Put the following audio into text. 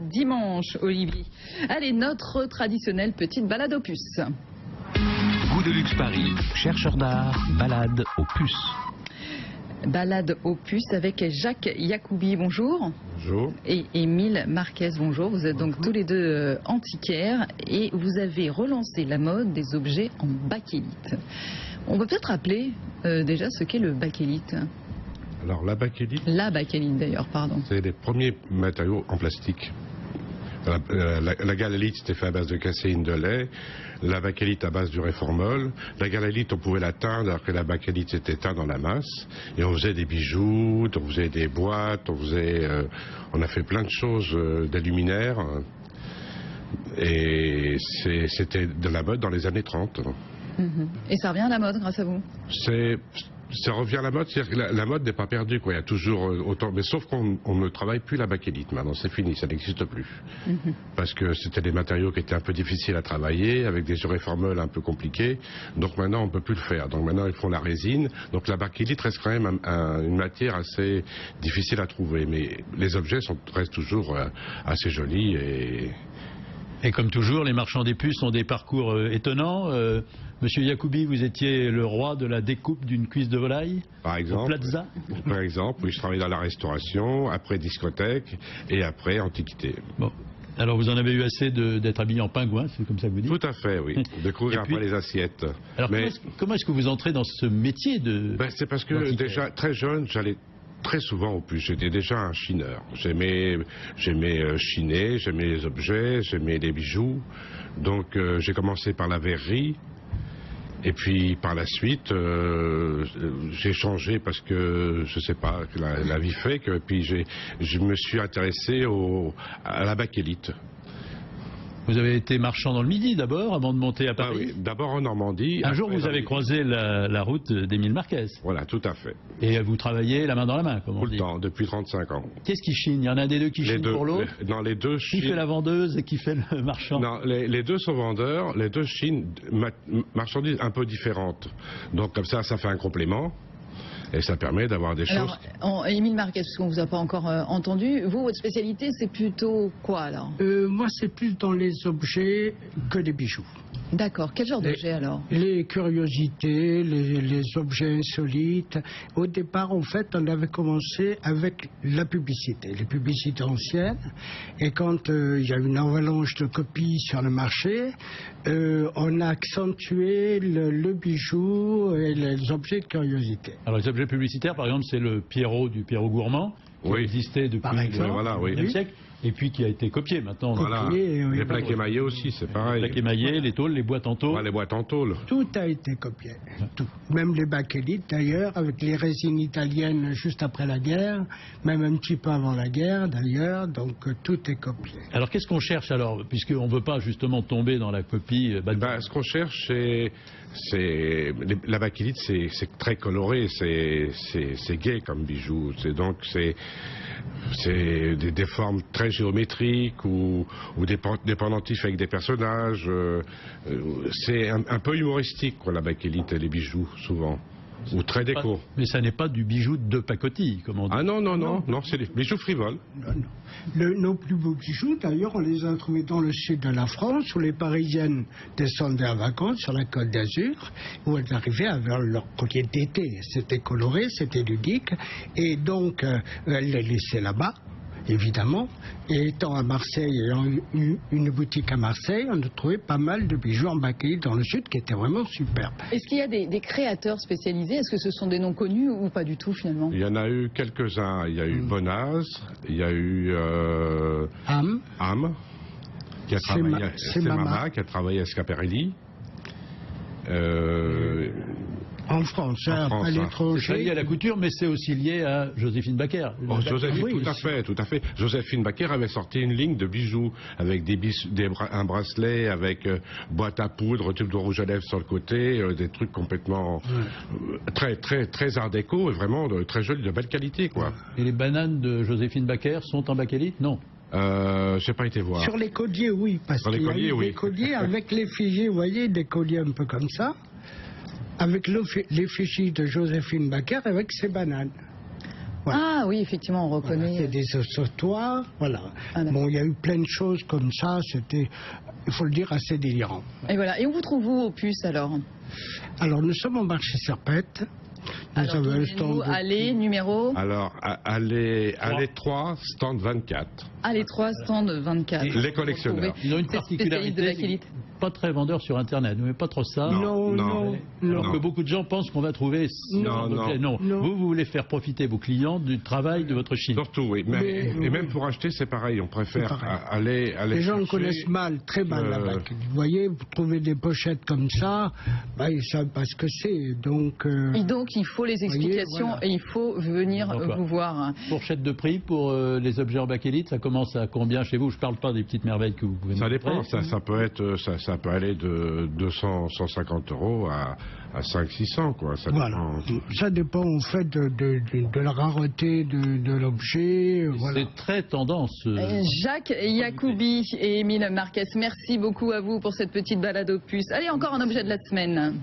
Dimanche, Olivier. Allez, notre traditionnelle petite balade aux puces. Goût de luxe Paris, chercheur d'art, balade aux puces. Balade aux puces avec Jacques Yacoubi, bonjour. Bonjour. Et Émile Marquez, bonjour. Vous êtes donc tous les deux antiquaires et vous avez relancé la mode des objets en bakélite. On peut peut-être rappeler déjà ce qu'est le bakélite. Alors la bakélite, D'ailleurs, pardon. c'est les premiers matériaux en plastique. La galalite, c'était fait à base de caséine de lait. La bakélite à base du réformol. La galalite, on pouvait la teindre, alors que la bakélite, c'était teint dans la masse. Et on faisait des bijoux, on faisait des boîtes, on a fait plein de choses, des luminaires. Et c'était de la mode dans les années 30. Et ça revient à la mode grâce à vous? Ça revient à la mode, c'est-à-dire que la mode n'est pas perdue, quoi. Il y a toujours autant, mais sauf qu'on ne travaille plus la bakélite maintenant, c'est fini, ça n'existe plus. Parce que c'était des matériaux qui étaient un peu difficiles à travailler, avec des réformels un peu compliqués, donc maintenant on ne peut plus le faire. Donc maintenant ils font la résine, donc la bakélite reste quand même une matière assez difficile à trouver, mais les objets restent toujours assez jolis Et comme toujours, les marchands des puces ont des parcours étonnants. Monsieur Yacoubi, vous étiez le roi de la découpe d'une cuisse de volaille par exemple, au Plaza. Par exemple, oui, je travaillais dans la restauration, après discothèque et après antiquité. Bon. Alors vous en avez eu assez d'être habillé en pingouin, c'est comme ça que vous dites? Tout à fait, oui. De courir après les assiettes. Alors comment est-ce que vous entrez dans ce métier de... C'est parce que déjà, très jeune, j'allais très souvent aux puces. J'étais déjà un chineur. J'aimais chiner, j'aimais les objets, j'aimais les bijoux. Donc j'ai commencé par la verrerie. Et puis par la suite, j'ai changé parce que, je sais pas, que la vie fait que... Puis je me suis intéressé à la bakélite. Vous avez été marchand dans le Midi d'abord, avant de monter à Paris. Oui, d'abord en Normandie. Un jour, vous avez croisé la route d'Émile Marquez. Voilà, tout à fait. Et vous travaillez la main dans la main, comme on dit. Tout le temps, depuis 35 ans. Qu'est-ce qui chine? Il y en a un des deux qui chine pour l'autre? Non, les deux chinent. Qui fait la vendeuse et qui fait le marchand? Non, les deux sont vendeurs, les deux chinent marchandises un peu différentes. Donc comme ça fait un complément. Et ça permet d'avoir des choses... Alors, Émile Marquez, parce qu'on ne vous a pas encore entendu, vous, votre spécialité, c'est plutôt quoi alors? Moi, c'est plus dans les objets que les bijoux. D'accord. Quel genre d'objets alors? Les curiosités, les objets insolites. Au départ, en fait, on avait commencé avec la publicité, les publicités anciennes. Et quand il y a une avalanche de copies sur le marché, on a accentué le bijou et les objets de curiosité. Alors les objets publicitaires, par exemple, c'est le Pierrot du Pierrot Gourmand, qui existait depuis le 19e siècle. Et puis qui a été copié maintenant. Voilà. Les plaques émaillées aussi, c'est pareil. Les plaques émaillées, les tôles, les boîtes en tôle. Ouais, les boîtes en tôle. Tout a été copié. Tout. Même les bakélites d'ailleurs, avec les résines italiennes juste après la guerre, même un petit peu avant la guerre d'ailleurs, donc tout est copié. Alors qu'est-ce qu'on cherche alors, puisqu'on ne veut pas justement tomber dans la copie ce qu'on cherche, la bakélite, c'est très coloré, c'est gai comme bijou. Donc c'est des formes très géométriques ou des pendentifs avec des personnages. C'est un peu humoristique, quoi, la bakélite et les bijoux, souvent. Ou très déco. Mais ça n'est pas du bijou de pacotille, comme on dit. Ah non, c'est des bijoux frivoles. Non. Nos plus beaux bijoux, d'ailleurs, on les a trouvés dans le sud de la France, où les Parisiennes descendaient en vacances sur la Côte d'Azur, où elles arrivaient avec leur collier d'été. C'était coloré, c'était ludique, et donc elles les laissaient là-bas. Évidemment, et étant à Marseille, ayant eu une boutique à Marseille, on a trouvé pas mal de bijoux en bakélite dans le sud qui étaient vraiment superbes. Est-ce qu'il y a des créateurs spécialisés? Est-ce que ce sont des noms connus ou pas du tout finalement? Il y en a eu quelques-uns. Il y a eu Bonaz, il y a eu Am, qui a travaillé, c'est Mama, qui a travaillé à Schiaparelli. En France, à l'étranger. C'est lié à la couture, mais c'est aussi lié à Joséphine Baker. Tout à fait. Joséphine Baker avait sorti une ligne de bijoux avec un bracelet, avec boîte à poudre, tube de rouge à lèvres sur le côté, des trucs complètement très art déco et vraiment très jolis, de belle qualité, quoi. Et les bananes de Joséphine Baker sont en bakélite? Non. J'ai pas été voir. Sur les colliers, oui, parce qu'il y a eu des colliers avec l'effigie, vous voyez, des colliers un peu comme ça, avec l'effigie de Joséphine Baker avec ses bananes. Voilà. Ah oui, effectivement, on reconnaît. Voilà, c'est des ossotoires, voilà. Ah, Bon, il y a eu plein de choses comme ça, c'était, il faut le dire, assez délirant. Et voilà. Et on vous trouve où, Opus, alors? Alors, nous sommes au marché Serpette. Nous Alors, avons un donnez-nous, stand de- allez, numéro? Alors, allez 3, stand 24. Allez, 3, stand 24. Les collectionneurs. Ils ont une C'est spécialiste de particularité, bakélite. pas très vendeur sur Internet, mais pas trop ça. Non. Alors que beaucoup de gens pensent qu'on va trouver ce genre d'objet. Non. Vous voulez faire profiter vos clients du travail de votre Chine. Surtout, oui. Et même pour acheter, c'est pareil. On préfère C'est pareil. aller Les gens chercher, connaissent mal, très mal la bakélite. Vous voyez, vous trouvez des pochettes comme ça, bah, ils savent pas ce que c'est. Donc, Et donc, il faut les explications voilà. et il faut venir D'accord. vous voir. Fourchette de prix pour les objets en bakélite, ça commence à combien chez vous? Je parle pas des petites merveilles que vous pouvez Ça nous dépend. montrer. Ça peut être, ça peut aller de 200, 150 euros à 500, 600, quoi. Ça voilà. dépend. Ça dépend en fait de la rareté de l'objet. Voilà. C'est très tendance. Jacques Yacoubi et Émile Marquez, merci beaucoup à vous pour cette petite balade Opus. Allez, encore un objet de la semaine.